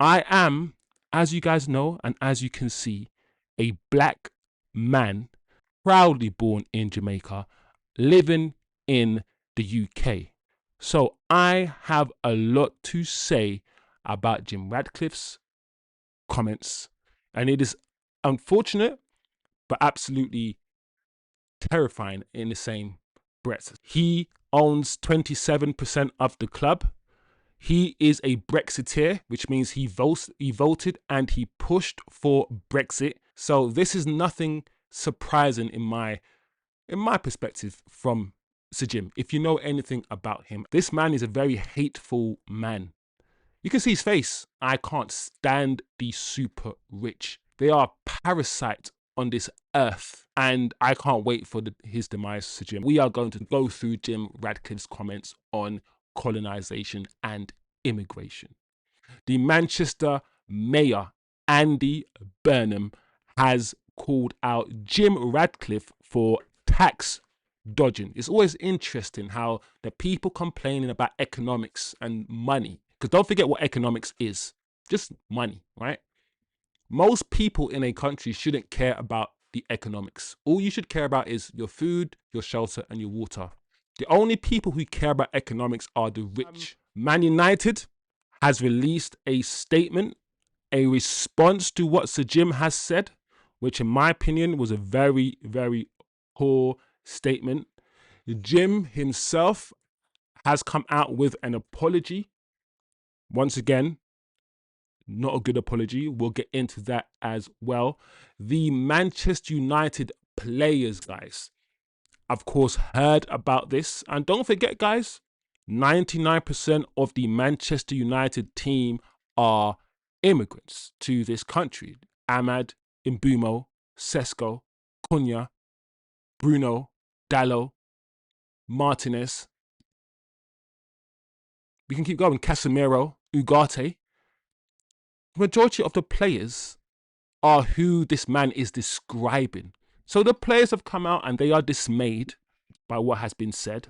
I am, as you guys know, and as you can see, a black man, proudly born in Jamaica, living in the UK. So I have a lot to say about Jim Ratcliffe's comments, and it is unfortunate, but absolutely terrifying in the same breath. He owns 27% of the club. He is a Brexiteer, which means he voted and he pushed for Brexit. So this is nothing surprising in my perspective from Sir Jim. If you know anything about him, this man is a very hateful man. You can see his face. I can't stand the super rich. They are parasites on this earth, and I can't wait for his demise, Sir Jim. We are going to go through Jim Ratcliffe's comments on colonisation and immigration. The Manchester Mayor Andy Burnham has called out Jim Ratcliffe for tax dodging. It's always interesting how the people complaining about economics and money, because don't forget what economics is, just money, right? Most people in a country shouldn't care about the economics. All you should care about is your food, your shelter, and your water. The only people who care about economics are the rich. Man United has released a statement, a response to what Sir Jim has said, which in my opinion was a very, very poor statement. Jim himself has come out with an apology. Once again, not a good apology. We'll get into that as well. The Manchester United players, guys, of course, heard about this. And don't forget, guys, 99% of the Manchester United team are immigrants to this country. Ahmad, Mbumo, Sesko, Cunha, Bruno, Dallo, Martinez. We can keep going. Casemiro, Ugarte. The majority of the players are who this man is describing. So the players have come out and they are dismayed by what has been said.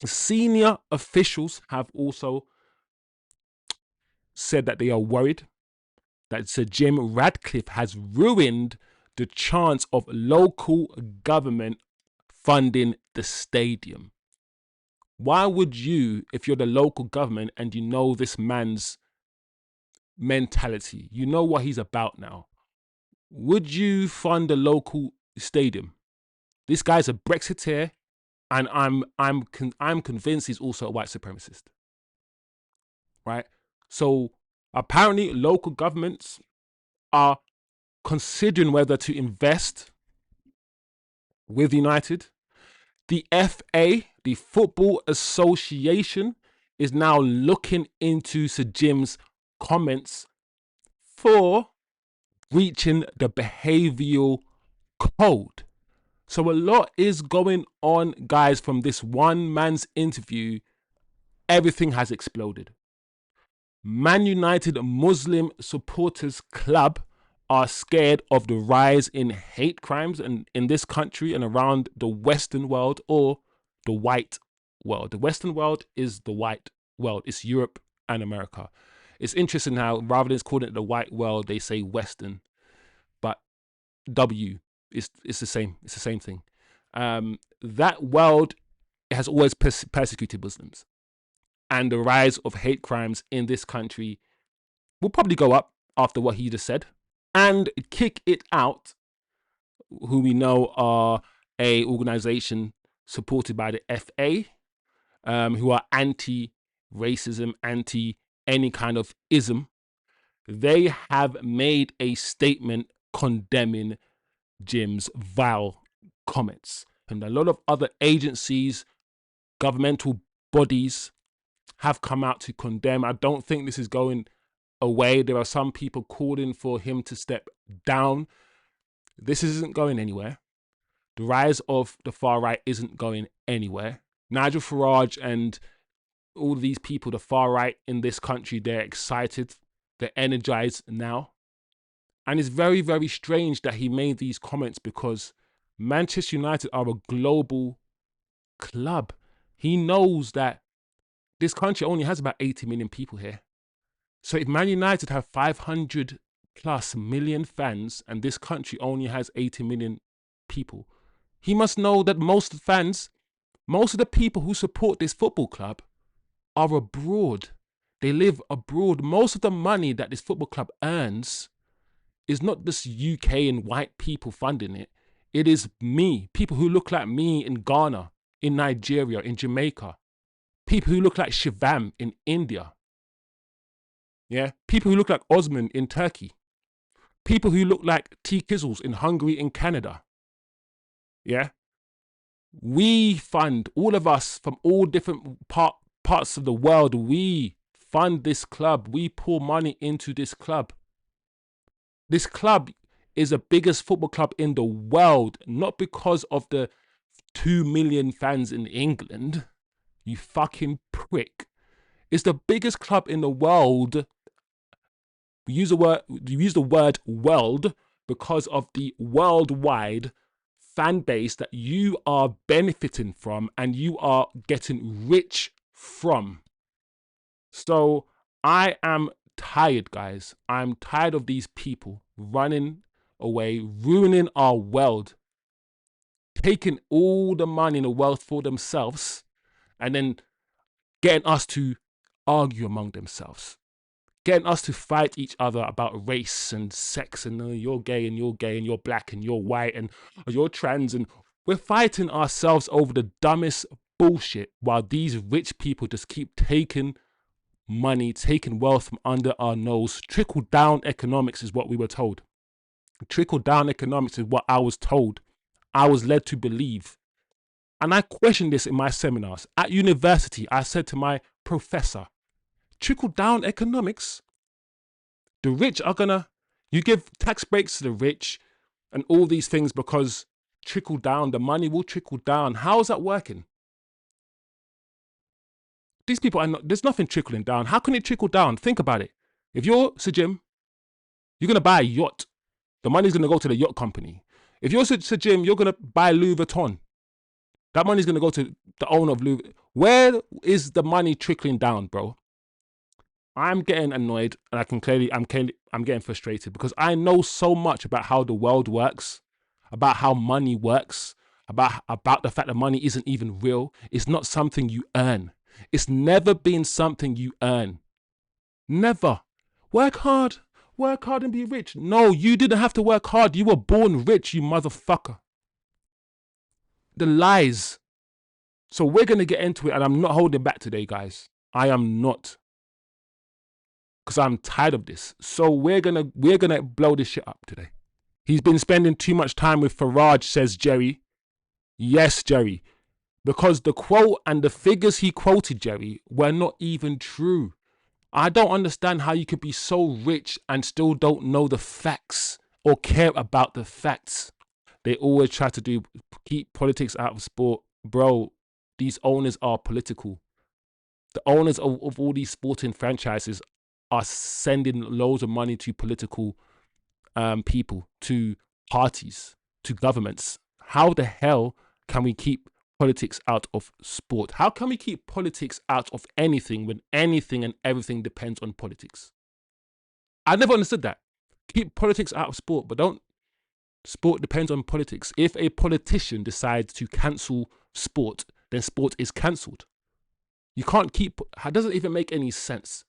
Senior officials have also said that they are worried that Sir Jim Ratcliffe has ruined the chance of local government funding the stadium. Why would you, if you're the local government and you know this man's mentality, you know what he's about now, would you fund a local stadium? This guy's a Brexiteer, and I'm convinced he's also a white supremacist, right? So apparently local governments are considering whether to invest with United. The FA, the Football Association, is now looking into Sir Jim's comments for breaching the behavioural code. So a lot is going on, guys. From this one man's interview, everything has exploded. Man United Muslim Supporters Club are scared of the rise in hate crimes in this country and around the Western world, or the white world. The Western world is the white world. It's Europe and America. It's interesting how rather than calling it the white world, they say Western, but W it's the same. It's the same thing. That world has always persecuted Muslims, and the rise of hate crimes in this country will probably go up after what he just said. And Kick It Out, who we know are a organization supported by the FA, who are anti-racism, anti any kind of ism, they have made a statement condemning Jim's vile comments. And a lot of other agencies, governmental bodies have come out to condemn. I don't think this is going away. There are some people calling for him to step down. This isn't going anywhere. The rise of the far right isn't going anywhere. Nigel Farage and all these people, the far right in this country, they're excited. They're energized now. And it's very, very strange that he made these comments, because Manchester United are a global club. He knows that this country only has about 80 million people here. So if Man United have 500 plus million fans and this country only has 80 million people, he must know that most fans, most of the people who support this football club are abroad. They live abroad. Most of the money that this football club earns is not just UK and white people funding it. It is me, people who look like me in Ghana, in Nigeria, in Jamaica, people who look like Shivam in India. Yeah, people who look like Osman in Turkey, people who look like T Kizzles in Hungary, in Canada. Yeah, we fund, all of us from all different parts of the world. We fund this club. We pour money into this club. This club is the biggest football club in the world, not because of the 2 million fans in England. You fucking prick. It's the biggest club in the world. We use the word world because of the worldwide fan base that you are benefiting from and you are getting rich from. So I am tired, guys. I'm tired of these people running away, ruining our world, taking all the money in the world for themselves, and then getting us to argue among themselves, getting us to fight each other about race and sex and you're gay and you're black and you're white and you're trans, and we're fighting ourselves over the dumbest bullshit while these rich people just keep taking money, taking wealth from under our nose. Trickle down economics is what we were told. Trickle down economics is what I was told. I was led to believe. And I questioned this in my seminars. At university, I said to my professor, trickle down economics? The rich are gonna, you give tax breaks to the rich and all these things because trickle down, the money will trickle down. How is that working? These people are not, there's nothing trickling down. How can it trickle down? Think about it. If you're Sir Jim, you're gonna buy a yacht. The money's gonna go to the yacht company. If you're Sir Jim, you're gonna buy Louis Vuitton. That money's gonna go to the owner of Louis. Where is the money trickling down, bro? I'm getting annoyed, and I'm getting frustrated because I know so much about how the world works, about how money works, about the fact that money isn't even real. It's not something you earn. It's never been something you earn. Never. Work hard and be rich. No, you didn't have to work hard. You were born rich, you motherfucker. The lies. So we're gonna get into it, and I'm not holding back today, guys. I am not. Because I'm tired of this. So we're gonna blow this shit up today. He's been spending too much time with Farage, says Jerry. Yes, Jerry. Because the quote and the figures he quoted, Jerry, were not even true. I don't understand how you could be so rich and still don't know the facts or care about the facts. They always try to keep politics out of sport. Bro, these owners are political. The owners of all these sporting franchises are sending loads of money to political people, to parties, to governments. How the hell can we keep politics out of sport? How can we keep politics out of anything when anything and everything depends on politics? I never understood that. Keep politics out of sport, but don't. Sport depends on politics. If a politician decides to cancel sport, then sport is cancelled. You can't keep, it doesn't even make any sense.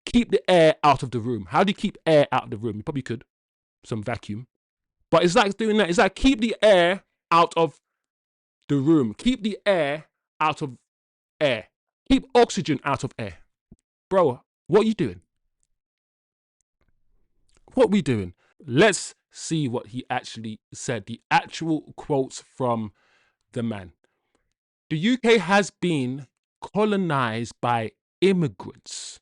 Keep the air out of the room. How do you keep air out of the room? You probably could. Some vacuum. But it's like doing that. It's like keep the air out of the room. Keep the air out of air. Keep oxygen out of air. Bro, what are you doing? What are we doing? Let's see what he actually said. The actual quotes from the man. The UK has been colonized by immigrants.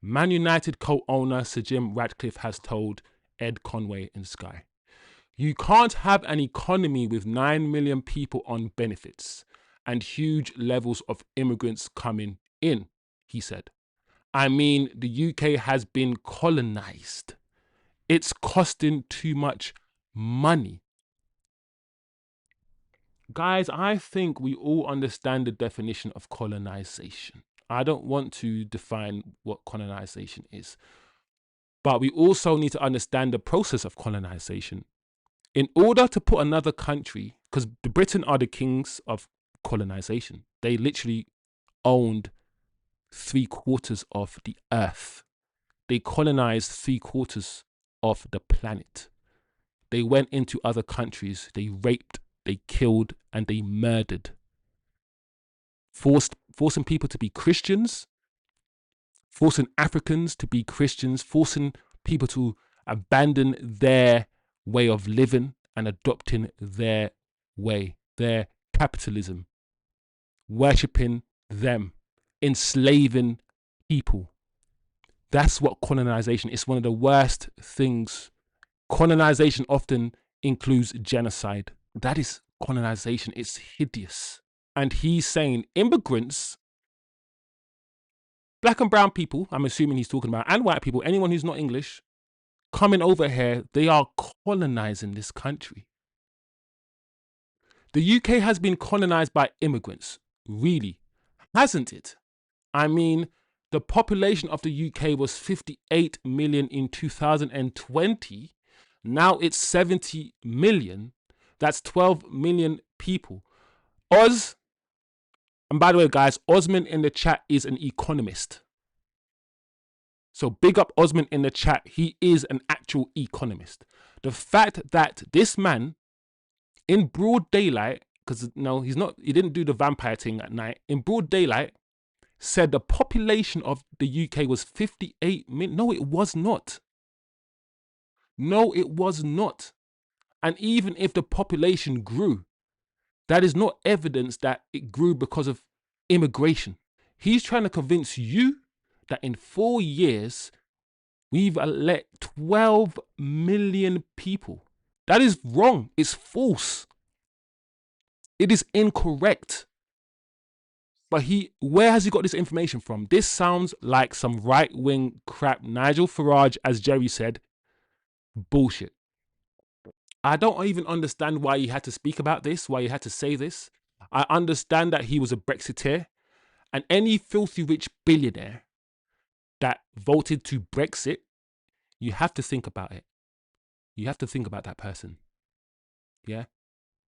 Man United co-owner Sir Jim Ratcliffe has told Ed Conway in Sky. You can't have an economy with 9 million people on benefits and huge levels of immigrants coming in, he said. I mean, the UK has been colonized. It's costing too much money. Guys, I think we all understand the definition of colonization. I don't want to define what colonization is. But we also need to understand the process of colonization. In order to put another country, because the Britain are the kings of colonization, they literally owned 3/4 of the earth. They colonized 3/4 of the planet. They went into other countries, they raped, they killed, and they murdered. Forcing people to be Christians, forcing Africans to be Christians, forcing people to abandon their way of living and adopting their way, their capitalism, worshipping them, enslaving people. That's what colonization is. One of the worst things. Colonization often includes genocide. That is colonization. It's hideous. And he's saying immigrants, black and brown people, I'm assuming he's talking about, and white people, anyone who's not English, coming over here, they are colonizing this country. The UK has been colonized by immigrants, really, hasn't it? I mean, the population of the UK was 58 million in 2020. Now it's 70 million. That's 12 million people. And by the way, guys, Osman in the chat is an economist. So big up Osman in the chat. He is an actual economist. The fact that this man, in broad daylight, because no, he didn't do the vampire thing at night, in broad daylight, said the population of the UK was 58 million. No, it was not. No, it was not. And even if the population grew, that is not evidence that it grew because of immigration. He's trying to convince you that in 4 years, we've let 12 million people. That is wrong. It's false. It is incorrect. But where has he got this information from? This sounds like some right-wing crap. Nigel Farage, as Jerry said, bullshit. I don't even understand why he had to speak about this, why he had to say this. I understand that he was a Brexiteer, and any filthy rich billionaire that voted to Brexit, you have to think about it. You have to think about that person. Yeah?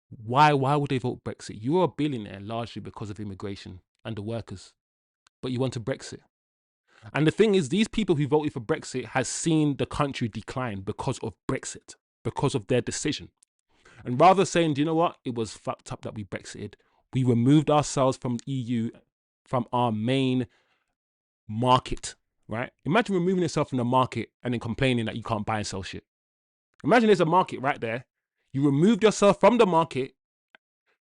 Why would they vote Brexit? You're a billionaire largely because of immigration and the workers, but you want to Brexit. And the thing is, these people who voted for Brexit has seen the country decline because of Brexit, because of their decision. And rather saying, do you know what? It was fucked up that we Brexited. We removed ourselves from the EU, from our main market, right? Imagine removing yourself from the market and then complaining that you can't buy and sell shit. Imagine there's a market right there. You removed yourself from the market.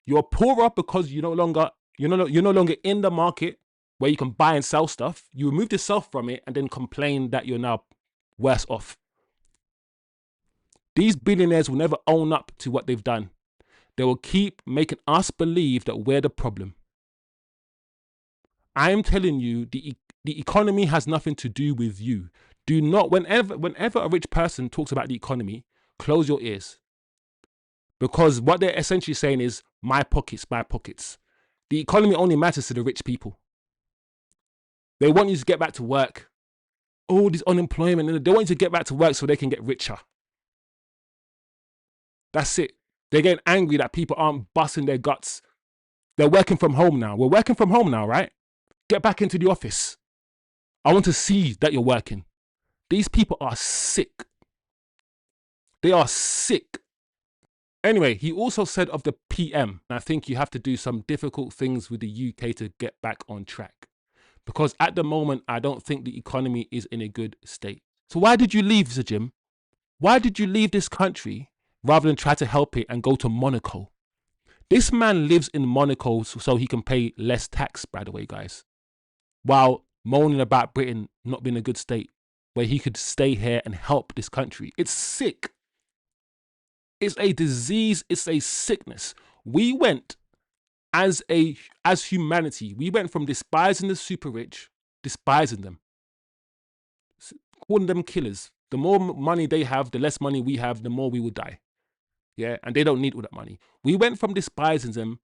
You're poorer because you're no longer in the market where you can buy and sell stuff. You removed yourself from it and then complain that you're now worse off. These billionaires will never own up to what they've done. They will keep making us believe that we're the problem. I'm telling you, the economy has nothing to do with you. Do not, whenever a rich person talks about the economy, close your ears. Because what they're essentially saying is, my pockets, my pockets. The economy only matters to the rich people. They want you to get back to work. Oh, this unemployment. And they want you to get back to work so they can get richer. That's it. They're getting angry that people aren't busting their guts. They're working from home now. We're working from home now, right? Get back into the office. I want to see that you're working. These people are sick. They are sick. Anyway, he also said of the PM, I think you have to do some difficult things with the UK to get back on track. Because at the moment, I don't think the economy is in a good state. So why did you leave, Sir Jim? Why did you leave this country rather than try to help it and go to Monaco? This man lives in Monaco so he can pay less tax, by the way, guys. While moaning about Britain not being in a good state, where he could stay here and help this country. It's sick. It's a disease. It's a sickness. We went as humanity, we went from despising the super rich, despising them, calling them killers. The more money they have, the less money we have, the more we will die. Yeah, and they don't need all that money. We went from despising them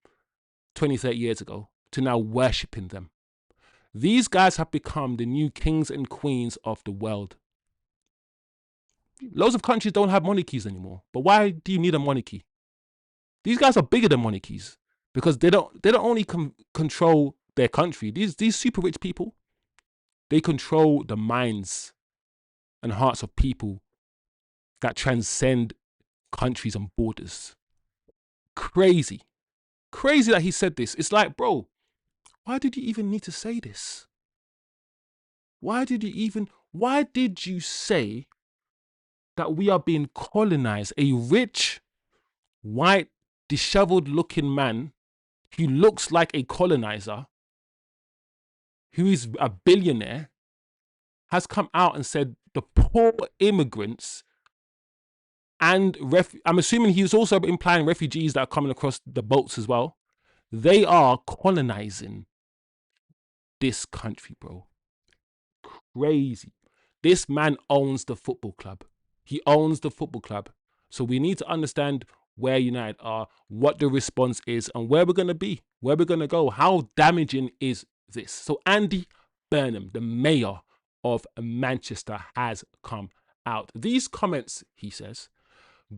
20, 30 years ago to now worshipping them. These guys have become the new kings and queens of the world. Loads of countries don't have monarchies anymore. But why do you need a monarchy? These guys are bigger than monarchies because they don't only control their country. These super rich people, they control the minds and hearts of people that transcend countries and borders. Crazy. Crazy that he said this. It's like, bro, why did you even need to say this? Why did you say that we are being colonized? A rich, white, disheveled looking man who looks like a colonizer, who is a billionaire, has come out and said the poor immigrants and I'm assuming he's also implying refugees that are coming across the boats as well. They are colonizing this country, bro. Crazy. This man owns the football club. He owns the football club. So we need to understand where United are, what the response is, and where we're going to be, where we're going to go. How damaging is this? So Andy Burnham, the mayor of Manchester, has come out. These comments, he says,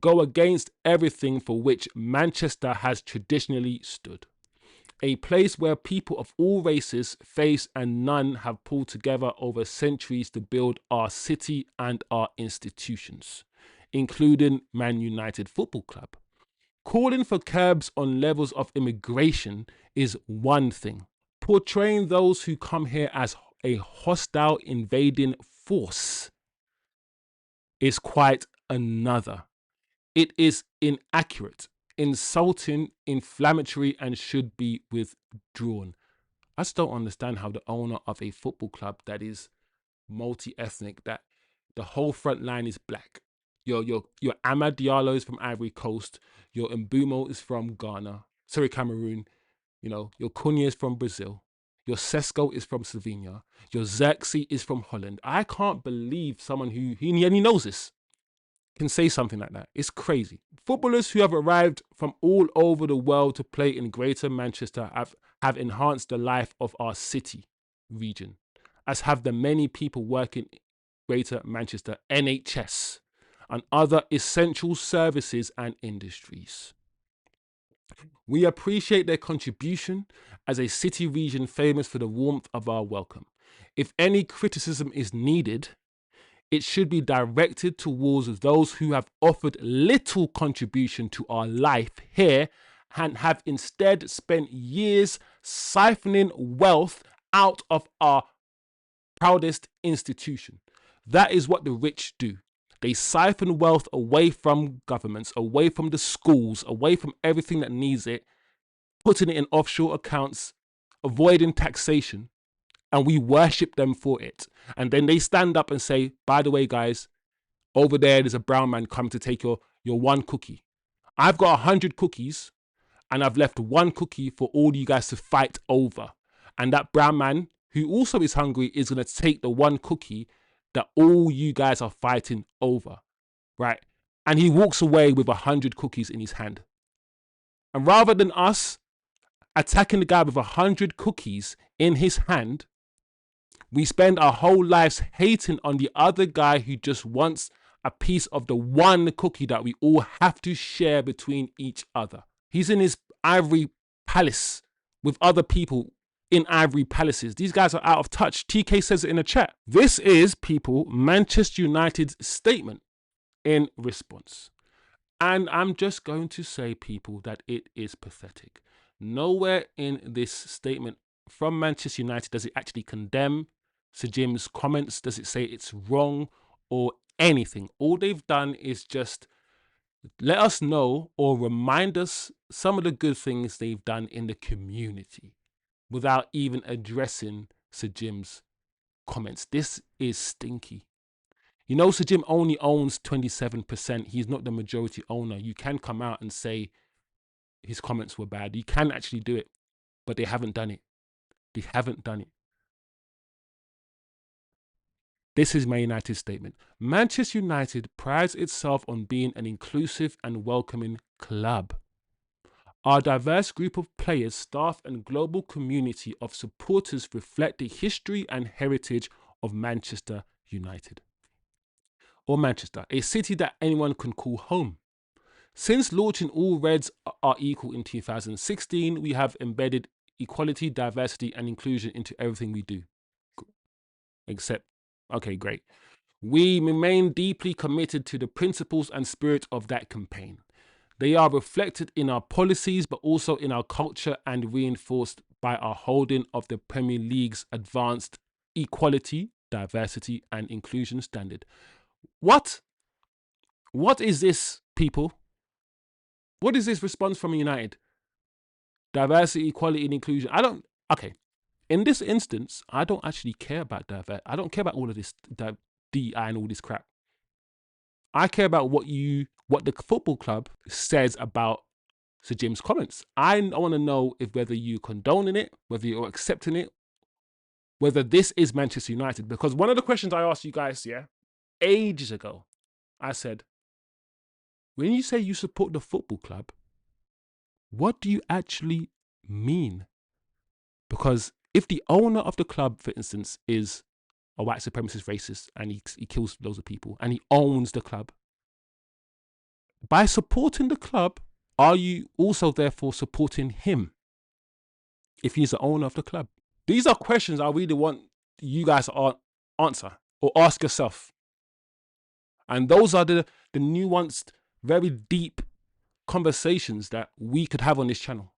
go against everything for which Manchester has traditionally stood. A place where people of all races, faiths and none have pulled together over centuries to build our city and our institutions, including Man United Football Club. Calling for curbs on levels of immigration is one thing. Portraying those who come here as a hostile invading force is quite another. It is inaccurate, insulting, inflammatory, and should be withdrawn. I just don't understand how the owner of a football club that is multi-ethnic, that the whole front line is black. Your Amad Diallo is from Ivory Coast. Your Mbumo is from Ghana. Sorry, Cameroon. Your Cunha is from Brazil. Your Sesko is from Slovenia. Your Xerxes is from Holland. I can't believe someone who he knows this can say something like that. It's crazy. Footballers who have arrived from all over the world to play in Greater Manchester have enhanced the life of our city region, as have the many people working in Greater Manchester NHS and other essential services and industries. We appreciate their contribution as a city region famous for the warmth of our welcome. If any criticism is needed, it should be directed towards those who have offered little contribution to our life here and have instead spent years siphoning wealth out of our proudest institution. That is what the rich do. They siphon wealth away from governments, away from the schools, away from everything that needs it, putting it in offshore accounts, avoiding taxation, and we worship them for it. And then they stand up and say, by the way, guys, over there's a brown man come to take your one cookie. I've got 100 cookies and I've left one cookie for all you guys to fight over. And that brown man, who also is hungry, is going to take the one cookie that all you guys are fighting over, right? And he walks away with 100 cookies in his hand. And rather than us attacking the guy with 100 cookies in his hand, we spend our whole lives hating on the other guy who just wants a piece of the one cookie that we all have to share between each other. He's in his ivory palace with other people in ivory palaces. These guys are out of touch. TK says it in the chat. This is, people, Manchester United's statement in response. And I'm just going to say, people, that it is pathetic. Nowhere in this statement from Manchester United does it actually condemn Sir Jim's comments. Does it say it's wrong or anything? All they've done is just let us know or remind us some of the good things they've done in the community without even addressing Sir Jim's comments. This is stinky. Sir Jim only owns 27%. He's not the majority owner. You can come out and say his comments were bad. You can actually do it, but they haven't done it. They haven't done it. This is Man United's statement. Manchester United prides itself on being an inclusive and welcoming club. Our diverse group of players, staff and global community of supporters reflect the history and heritage of Manchester United. or Manchester, a city that anyone can call home. Since launching All Reds Are Equal in 2016, we have embedded equality, diversity, and inclusion into everything we do. Except, okay, great. We remain deeply committed to the principles and spirit of that campaign. They are reflected in our policies, but also in our culture and reinforced by our holding of the Premier League's advanced equality, diversity, and inclusion standard. What? What is this, people? What is this response from United? Diversity, equality, and inclusion. Okay. In this instance, I don't actually care about diversity. I don't care about all of this DI and all this crap. I care about what the football club says about Sir Jim's comments. I want to know whether you condoning it, whether you're accepting it, whether this is Manchester United. Because one of the questions I asked you guys, ages ago, I said, when you say you support the football club, what do you actually mean? Because if the owner of the club, for instance, is a white supremacist racist and he kills loads of people and he owns the club, by supporting the club, are you also therefore supporting him if he's the owner of the club? These are questions I really want you guys to answer or ask yourself. And those are the nuanced, very deep conversations that we could have on this channel.